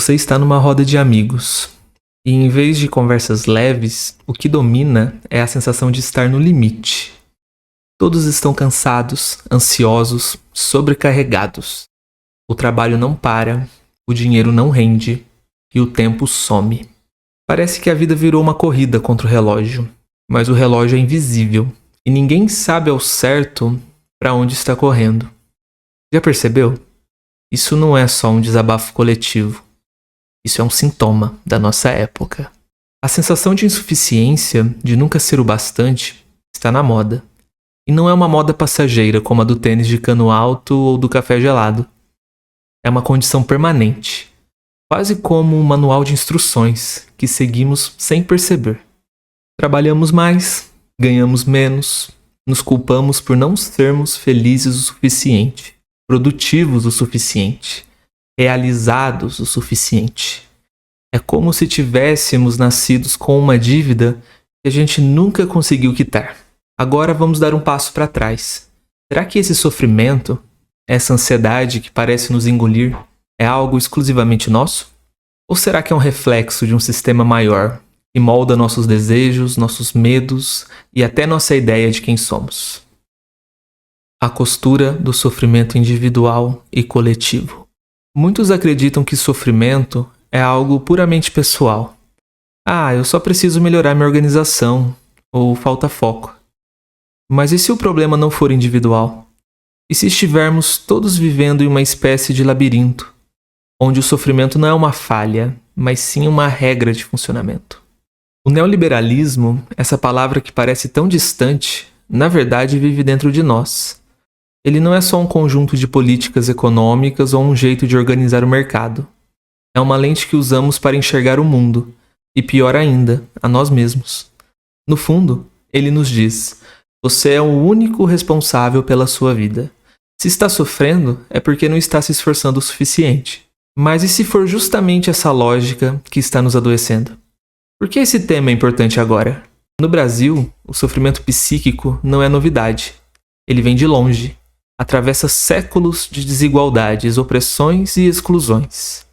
Você está numa roda de amigos, e em vez de conversas leves, o que domina é a sensação de estar no limite. Todos estão cansados, ansiosos, sobrecarregados. O trabalho não para, o dinheiro não rende e o tempo some. Parece que a vida virou uma corrida contra o relógio, mas o relógio é invisível e ninguém sabe ao certo para onde está correndo. Já percebeu? Isso não é só um desabafo coletivo. Isso é um sintoma da nossa época. A sensação de insuficiência, de nunca ser o bastante, está na moda. E não é uma moda passageira como a do tênis de cano alto ou do café gelado. É uma condição permanente, quase como um manual de instruções que seguimos sem perceber. Trabalhamos mais, ganhamos menos, nos culpamos por não sermos felizes o suficiente, produtivos o suficiente, realizados o suficiente. É como se tivéssemos nascidos com uma dívida que a gente nunca conseguiu quitar. Agora vamos dar um passo para trás. Será que esse sofrimento, essa ansiedade que parece nos engolir, é algo exclusivamente nosso? Ou será que é um reflexo de um sistema maior que molda nossos desejos, nossos medos e até nossa ideia de quem somos? A costura do sofrimento individual e coletivo. Muitos acreditam que sofrimento é algo puramente pessoal. Eu só preciso melhorar minha organização, ou falta foco. Mas e se o problema não for individual? E se estivermos todos vivendo em uma espécie de labirinto, onde o sofrimento não é uma falha, mas sim uma regra de funcionamento? O neoliberalismo, essa palavra que parece tão distante, na verdade vive dentro de nós. Ele não é só um conjunto de políticas econômicas ou um jeito de organizar o mercado. É uma lente que usamos para enxergar o mundo, e pior ainda, a nós mesmos. No fundo, ele nos diz: você é o único responsável pela sua vida. Se está sofrendo, é porque não está se esforçando o suficiente. Mas e se for justamente essa lógica que está nos adoecendo? Por que esse tema é importante agora? No Brasil, o sofrimento psíquico não é novidade. Ele vem de longe. Atravessa séculos de desigualdades, opressões e exclusões.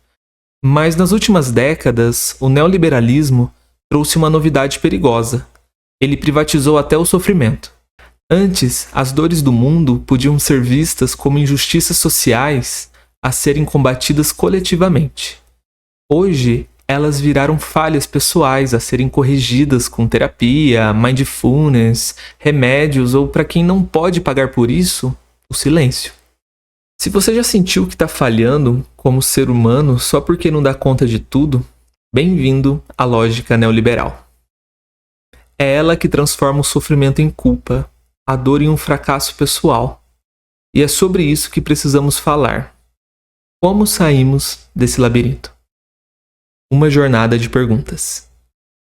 Mas nas últimas décadas, o neoliberalismo trouxe uma novidade perigosa. Ele privatizou até o sofrimento. Antes, as dores do mundo podiam ser vistas como injustiças sociais a serem combatidas coletivamente. Hoje, elas viraram falhas pessoais a serem corrigidas com terapia, mindfulness, remédios ou, para quem não pode pagar por isso, o silêncio. Se você já sentiu que está falhando como ser humano só porque não dá conta de tudo, bem-vindo à lógica neoliberal. É ela que transforma o sofrimento em culpa, a dor em um fracasso pessoal. E é sobre isso que precisamos falar. Como saímos desse labirinto? Uma jornada de perguntas.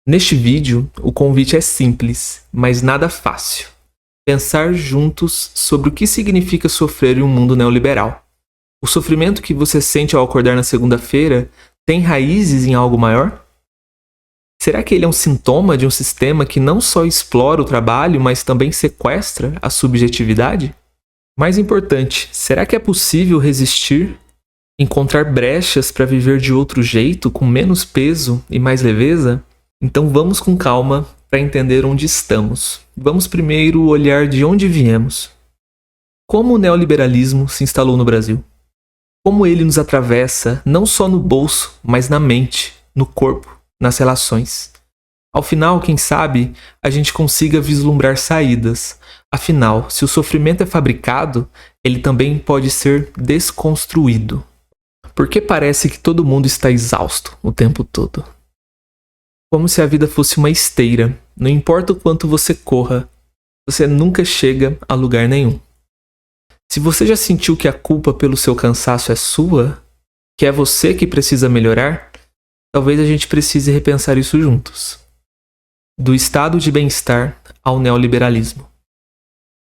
Neste vídeo, o convite é simples, mas nada fácil. Pensar juntos sobre o que significa sofrer em um mundo neoliberal. O sofrimento que você sente ao acordar na segunda-feira tem raízes em algo maior? Será que ele é um sintoma de um sistema que não só explora o trabalho, mas também sequestra a subjetividade? Mais importante, será que é possível resistir? Encontrar brechas para viver de outro jeito, com menos peso e mais leveza? Então vamos com calma para entender onde estamos. Vamos primeiro olhar de onde viemos. Como o neoliberalismo se instalou no Brasil? Como ele nos atravessa não só no bolso, mas na mente, no corpo, nas relações. Ao final, quem sabe, a gente consiga vislumbrar saídas. Afinal, se o sofrimento é fabricado, ele também pode ser desconstruído. Por que parece que todo mundo está exausto o tempo todo? Como se a vida fosse uma esteira. Não importa o quanto você corra, você nunca chega a lugar nenhum. Se você já sentiu que a culpa pelo seu cansaço é sua, que é você que precisa melhorar, talvez a gente precise repensar isso juntos. Do estado de bem-estar ao neoliberalismo.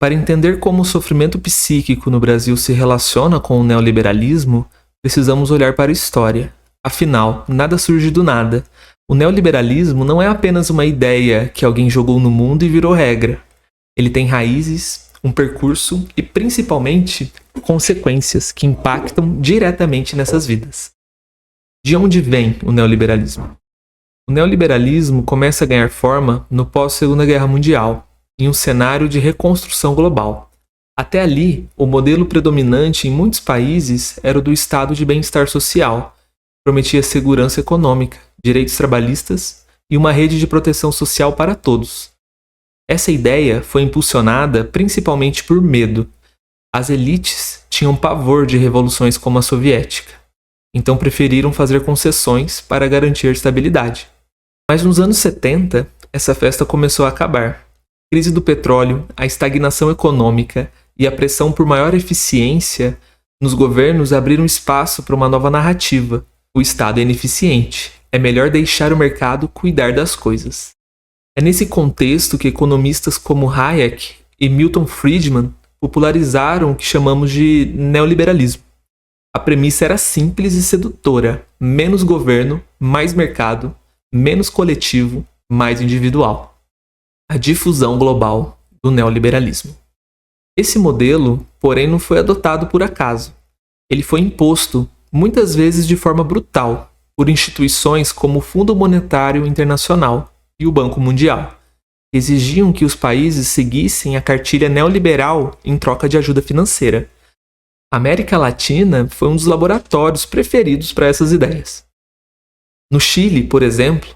Para entender como o sofrimento psíquico no Brasil se relaciona com o neoliberalismo, precisamos olhar para a história. Afinal, nada surge do nada. O neoliberalismo não é apenas uma ideia que alguém jogou no mundo e virou regra. Ele tem raízes, um percurso e, principalmente, consequências que impactam diretamente nessas vidas. De onde vem o neoliberalismo? O neoliberalismo começa a ganhar forma no pós-Segunda Guerra Mundial, em um cenário de reconstrução global. Até ali, o modelo predominante em muitos países era o do estado de bem-estar social, que prometia segurança econômica, direitos trabalhistas e uma rede de proteção social para todos. Essa ideia foi impulsionada principalmente por medo. As elites tinham pavor de revoluções como a soviética, então preferiram fazer concessões para garantir estabilidade. Mas nos anos 70, essa festa começou a acabar. A crise do petróleo, a estagnação econômica e a pressão por maior eficiência nos governos abriram espaço para uma nova narrativa. O Estado é ineficiente. É melhor deixar o mercado cuidar das coisas. É nesse contexto que economistas como Hayek e Milton Friedman popularizaram o que chamamos de neoliberalismo. A premissa era simples e sedutora: menos governo, mais mercado, menos coletivo, mais individual. A difusão global do neoliberalismo. Esse modelo, porém, não foi adotado por acaso. Ele foi imposto, muitas vezes de forma brutal, por instituições como o Fundo Monetário Internacional e o Banco Mundial, que exigiam que os países seguissem a cartilha neoliberal em troca de ajuda financeira. A América Latina foi um dos laboratórios preferidos para essas ideias. No Chile, por exemplo,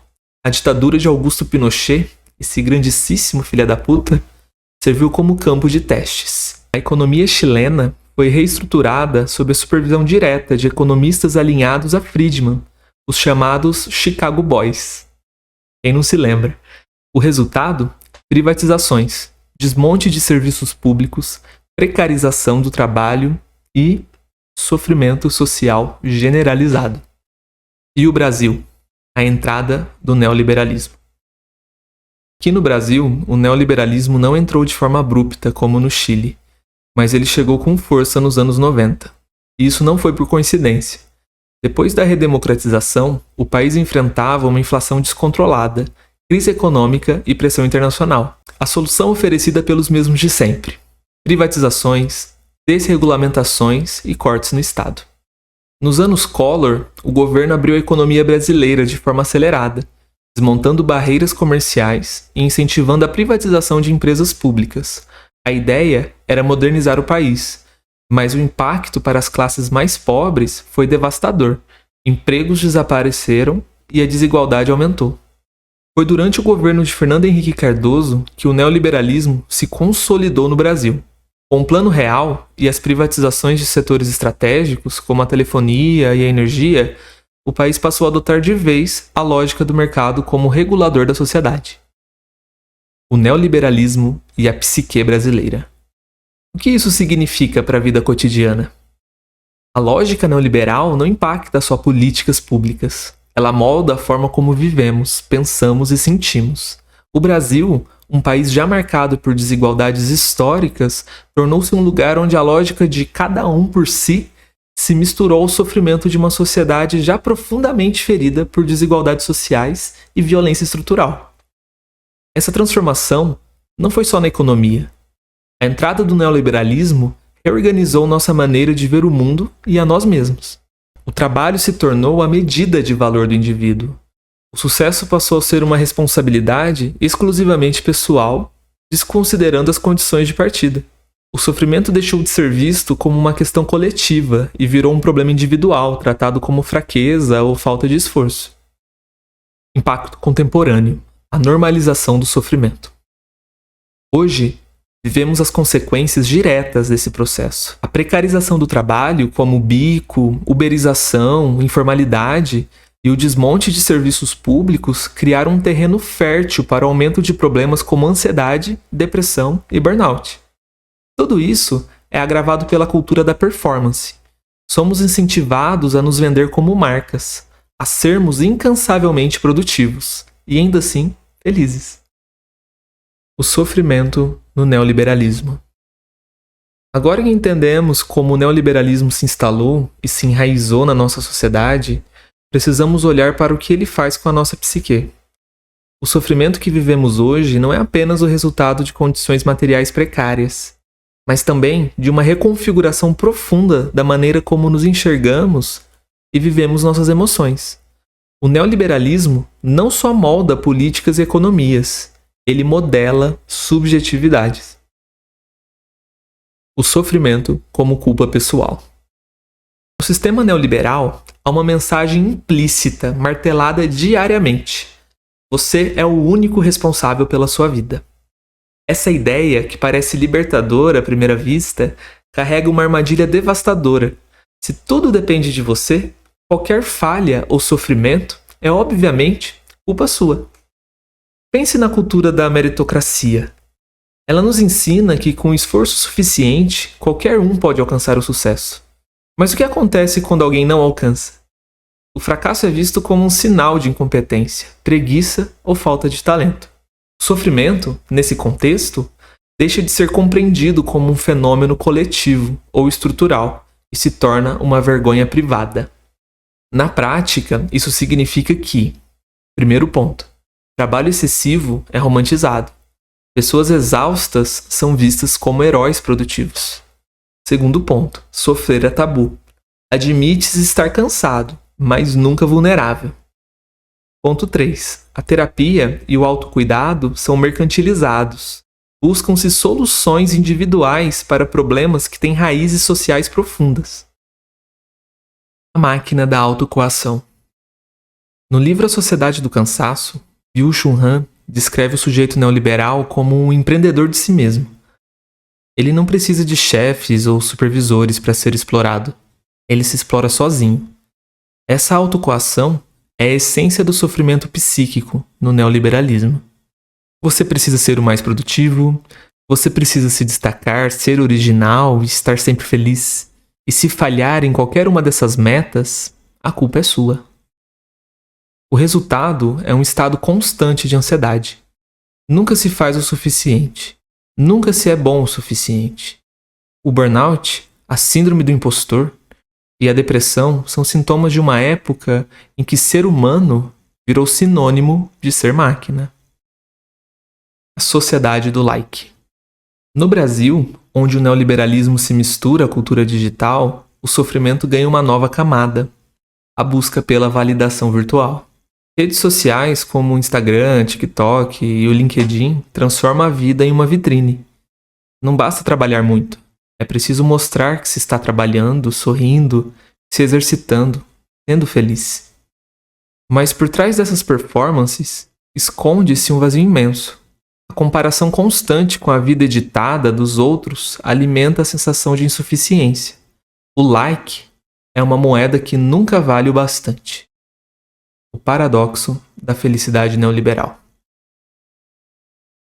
a ditadura de Augusto Pinochet, esse grandíssimo filho da puta, serviu como campo de testes. A economia chilena foi reestruturada sob a supervisão direta de economistas alinhados a Friedman, os chamados Chicago Boys. Quem não se lembra? O resultado? Privatizações, desmonte de serviços públicos, precarização do trabalho e sofrimento social generalizado. E o Brasil? A entrada do neoliberalismo. Aqui no Brasil, o neoliberalismo não entrou de forma abrupta como no Chile, mas ele chegou com força nos anos 90. E isso não foi por coincidência. Depois da redemocratização, o país enfrentava uma inflação descontrolada, crise econômica e pressão internacional. A solução oferecida pelos mesmos de sempre: privatizações, desregulamentações e cortes no Estado. Nos anos Collor, o governo abriu a economia brasileira de forma acelerada, desmontando barreiras comerciais e incentivando a privatização de empresas públicas. A ideia era modernizar o país, mas o impacto para as classes mais pobres foi devastador. Empregos desapareceram e a desigualdade aumentou. Foi durante o governo de Fernando Henrique Cardoso que o neoliberalismo se consolidou no Brasil. Com o Plano Real e as privatizações de setores estratégicos, como a telefonia e a energia, o país passou a adotar de vez a lógica do mercado como regulador da sociedade. O neoliberalismo e a psique brasileira. O que isso significa para a vida cotidiana? A lógica neoliberal não impacta só políticas públicas. Ela molda a forma como vivemos, pensamos e sentimos. O Brasil, um país já marcado por desigualdades históricas, tornou-se um lugar onde a lógica de cada um por si se misturou ao sofrimento de uma sociedade já profundamente ferida por desigualdades sociais e violência estrutural. Essa transformação não foi só na economia. A entrada do neoliberalismo reorganizou nossa maneira de ver o mundo e a nós mesmos. O trabalho se tornou a medida de valor do indivíduo. O sucesso passou a ser uma responsabilidade exclusivamente pessoal, desconsiderando as condições de partida. O sofrimento deixou de ser visto como uma questão coletiva e virou um problema individual, tratado como fraqueza ou falta de esforço. Impacto contemporâneo: a normalização do sofrimento. Hoje, vivemos as consequências diretas desse processo. A precarização do trabalho, como bico, uberização, informalidade e o desmonte de serviços públicos criaram um terreno fértil para o aumento de problemas como ansiedade, depressão e burnout. Tudo isso é agravado pela cultura da performance. Somos incentivados a nos vender como marcas, a sermos incansavelmente produtivos e ainda assim felizes. O sofrimento no neoliberalismo. Agora que entendemos como o neoliberalismo se instalou e se enraizou na nossa sociedade, precisamos olhar para o que ele faz com a nossa psique. O sofrimento que vivemos hoje não é apenas o resultado de condições materiais precárias, mas também de uma reconfiguração profunda da maneira como nos enxergamos e vivemos nossas emoções. O neoliberalismo não só molda políticas e economias, ele modela subjetividades. O sofrimento como culpa pessoal. No sistema neoliberal, há uma mensagem implícita, martelada diariamente. Você é o único responsável pela sua vida. Essa ideia, que parece libertadora à primeira vista, carrega uma armadilha devastadora. Se tudo depende de você, qualquer falha ou sofrimento é obviamente culpa sua. Pense na cultura da meritocracia. Ela nos ensina que com esforço suficiente, qualquer um pode alcançar o sucesso. Mas o que acontece quando alguém não alcança? O fracasso é visto como um sinal de incompetência, preguiça ou falta de talento. O sofrimento, nesse contexto, deixa de ser compreendido como um fenômeno coletivo ou estrutural e se torna uma vergonha privada. Na prática, isso significa que, primeiro ponto, trabalho excessivo é romantizado. Pessoas exaustas são vistas como heróis produtivos. Segundo ponto, sofrer é tabu. Admite-se estar cansado, mas nunca vulnerável. Ponto 3. A terapia e o autocuidado são mercantilizados. Buscam-se soluções individuais para problemas que têm raízes sociais profundas. A máquina da autocoação. No livro A Sociedade do Cansaço, Byung-Chul Han descreve o sujeito neoliberal como um empreendedor de si mesmo. Ele não precisa de chefes ou supervisores para ser explorado. Ele se explora sozinho. Essa autocoação é a essência do sofrimento psíquico no neoliberalismo. Você precisa ser o mais produtivo, você precisa se destacar, ser original e estar sempre feliz. E se falhar em qualquer uma dessas metas, a culpa é sua. O resultado é um estado constante de ansiedade. Nunca se faz o suficiente. Nunca se é bom o suficiente. O burnout, a síndrome do impostor e a depressão são sintomas de uma época em que ser humano virou sinônimo de ser máquina. A sociedade do like. No Brasil, onde o neoliberalismo se mistura à cultura digital, o sofrimento ganha uma nova camada, a busca pela validação virtual. Redes sociais como o Instagram, TikTok e o LinkedIn transformam a vida em uma vitrine. Não basta trabalhar muito, é preciso mostrar que se está trabalhando, sorrindo, se exercitando, sendo feliz. Mas por trás dessas performances, esconde-se um vazio imenso. A comparação constante com a vida editada dos outros alimenta a sensação de insuficiência. O like é uma moeda que nunca vale o bastante. O paradoxo da felicidade neoliberal.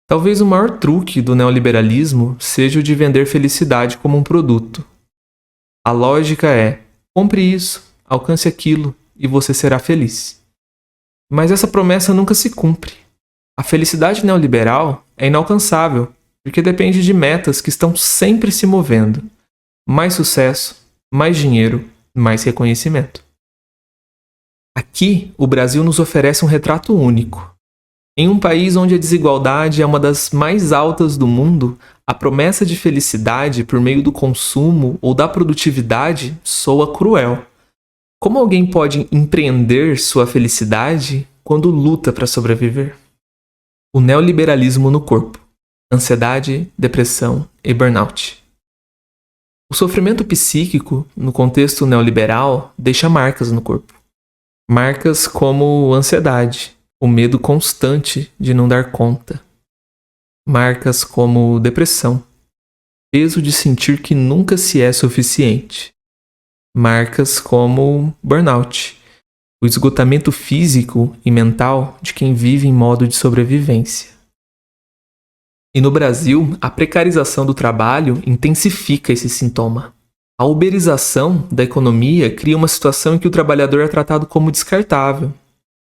Talvez o maior truque do neoliberalismo seja o de vender felicidade como um produto. A lógica é: compre isso, alcance aquilo e você será feliz. Mas essa promessa nunca se cumpre. A felicidade neoliberal é inalcançável, porque depende de metas que estão sempre se movendo. Mais sucesso, mais dinheiro, mais reconhecimento. Aqui, o Brasil nos oferece um retrato único. Em um país onde a desigualdade é uma das mais altas do mundo, a promessa de felicidade por meio do consumo ou da produtividade soa cruel. Como alguém pode empreender sua felicidade quando luta para sobreviver? O neoliberalismo no corpo. Ansiedade, depressão e burnout. O sofrimento psíquico, no contexto neoliberal, deixa marcas no corpo. Marcas como ansiedade, o medo constante de não dar conta. Marcas como depressão, peso de sentir que nunca se é suficiente. Marcas como burnout, o esgotamento físico e mental de quem vive em modo de sobrevivência. E no Brasil, a precarização do trabalho intensifica esse sintoma. A uberização da economia cria uma situação em que o trabalhador é tratado como descartável,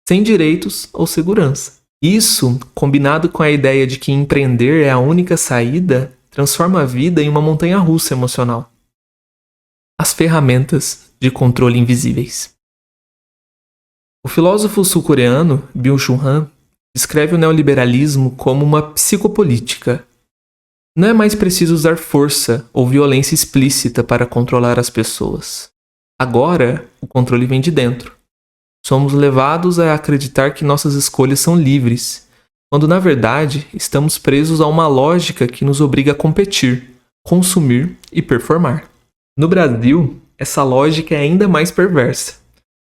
sem direitos ou segurança. Isso, combinado com a ideia de que empreender é a única saída, transforma a vida em uma montanha-russa emocional. As ferramentas de controle invisíveis. O filósofo sul-coreano Byung-Chul Han descreve o neoliberalismo como uma psicopolítica. Não é mais preciso usar força ou violência explícita para controlar as pessoas. Agora, o controle vem de dentro. Somos levados a acreditar que nossas escolhas são livres, quando na verdade estamos presos a uma lógica que nos obriga a competir, consumir e performar. No Brasil, essa lógica é ainda mais perversa,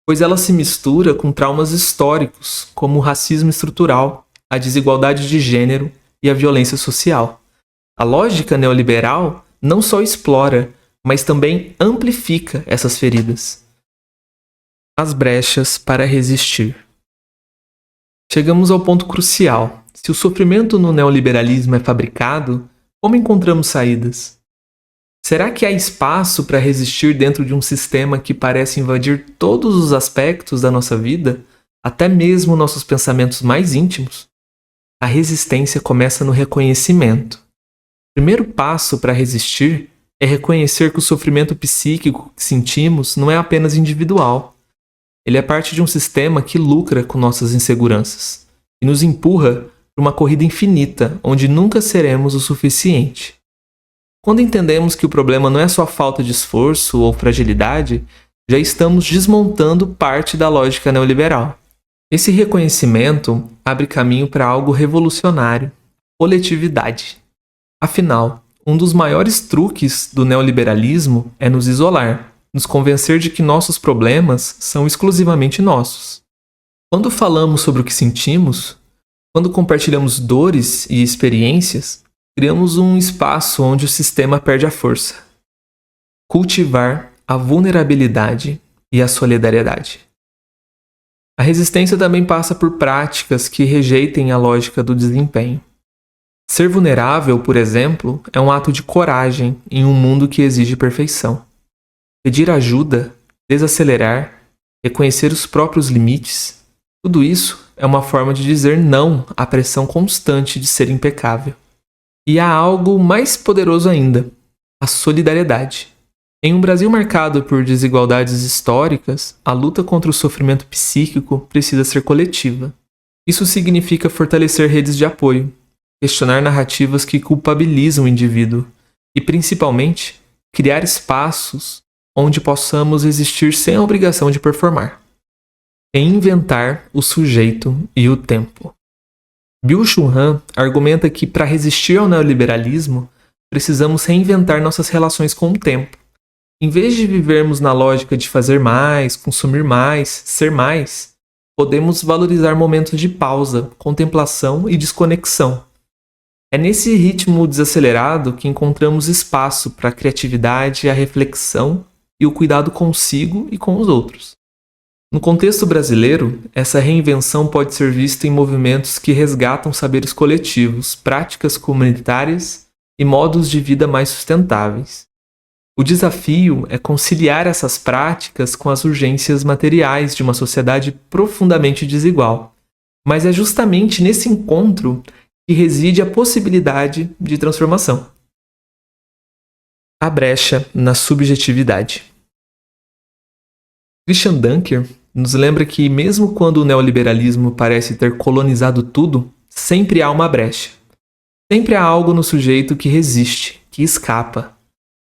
pois ela se mistura com traumas históricos, como o racismo estrutural, a desigualdade de gênero e a violência social. A lógica neoliberal não só explora, mas também amplifica essas feridas. As brechas para resistir. Chegamos ao ponto crucial. Se o sofrimento no neoliberalismo é fabricado, como encontramos saídas? Será que há espaço para resistir dentro de um sistema que parece invadir todos os aspectos da nossa vida, até mesmo nossos pensamentos mais íntimos? A resistência começa no reconhecimento. O primeiro passo para resistir é reconhecer que o sofrimento psíquico que sentimos não é apenas individual. Ele é parte de um sistema que lucra com nossas inseguranças e nos empurra para uma corrida infinita onde nunca seremos o suficiente. Quando entendemos que o problema não é só falta de esforço ou fragilidade, já estamos desmontando parte da lógica neoliberal. Esse reconhecimento abre caminho para algo revolucionário: coletividade. Afinal, um dos maiores truques do neoliberalismo é nos isolar, nos convencer de que nossos problemas são exclusivamente nossos. Quando falamos sobre o que sentimos, quando compartilhamos dores e experiências, criamos um espaço onde o sistema perde a força. Cultivar a vulnerabilidade e a solidariedade. A resistência também passa por práticas que rejeitem a lógica do desempenho. Ser vulnerável, por exemplo, é um ato de coragem em um mundo que exige perfeição. Pedir ajuda, desacelerar, reconhecer os próprios limites, tudo isso é uma forma de dizer não à pressão constante de ser impecável. E há algo mais poderoso ainda: a solidariedade. Em um Brasil marcado por desigualdades históricas, a luta contra o sofrimento psíquico precisa ser coletiva. Isso significa fortalecer redes de apoio, questionar narrativas que culpabilizam o indivíduo e, principalmente, criar espaços onde possamos existir sem a obrigação de performar. Reinventar o sujeito e o tempo. Byung-Chul Han argumenta que, para resistir ao neoliberalismo, precisamos reinventar nossas relações com o tempo. Em vez de vivermos na lógica de fazer mais, consumir mais, ser mais, podemos valorizar momentos de pausa, contemplação e desconexão. É nesse ritmo desacelerado que encontramos espaço para a criatividade, a reflexão e o cuidado consigo e com os outros. No contexto brasileiro, essa reinvenção pode ser vista em movimentos que resgatam saberes coletivos, práticas comunitárias e modos de vida mais sustentáveis. O desafio é conciliar essas práticas com as urgências materiais de uma sociedade profundamente desigual. Mas é justamente nesse encontro que reside a possibilidade de transformação. A brecha na subjetividade. Christian Dunker nos lembra que, mesmo quando o neoliberalismo parece ter colonizado tudo, sempre há uma brecha. Sempre há algo no sujeito que resiste, que escapa.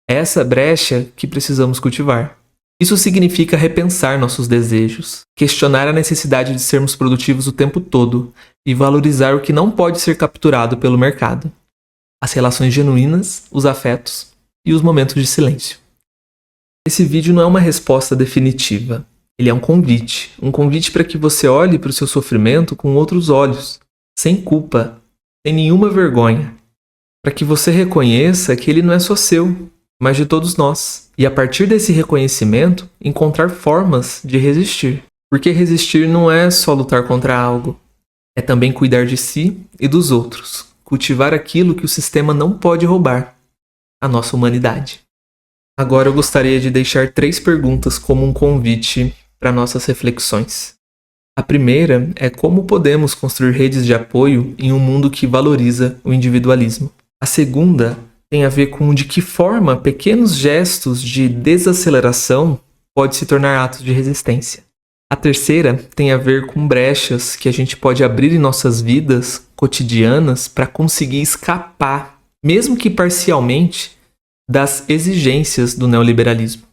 É essa brecha que precisamos cultivar. Isso significa repensar nossos desejos, questionar a necessidade de sermos produtivos o tempo todo e valorizar o que não pode ser capturado pelo mercado: as relações genuínas, os afetos e os momentos de silêncio. Esse vídeo não é uma resposta definitiva. Ele é um convite para que você olhe para o seu sofrimento com outros olhos, sem culpa, sem nenhuma vergonha, para que você reconheça que ele não é só seu, mas de todos nós. E a partir desse reconhecimento, encontrar formas de resistir. Porque resistir não é só lutar contra algo. É também cuidar de si e dos outros. Cultivar aquilo que o sistema não pode roubar: a nossa humanidade. Agora eu gostaria de deixar 3 perguntas como um convite para nossas reflexões. A primeira é: como podemos construir redes de apoio em um mundo que valoriza o individualismo? A segunda tem a ver com de que forma pequenos gestos de desaceleração podem se tornar atos de resistência. A terceira tem a ver com brechas que a gente pode abrir em nossas vidas cotidianas para conseguir escapar, mesmo que parcialmente, das exigências do neoliberalismo.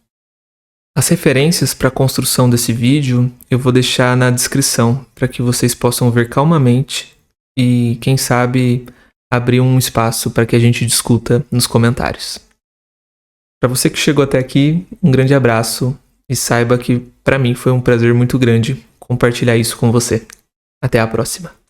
As referências para a construção desse vídeo eu vou deixar na descrição para que vocês possam ver calmamente e, quem sabe, abrir um espaço para que a gente discuta nos comentários. Para você que chegou até aqui, um grande abraço e saiba que para mim foi um prazer muito grande compartilhar isso com você. Até a próxima.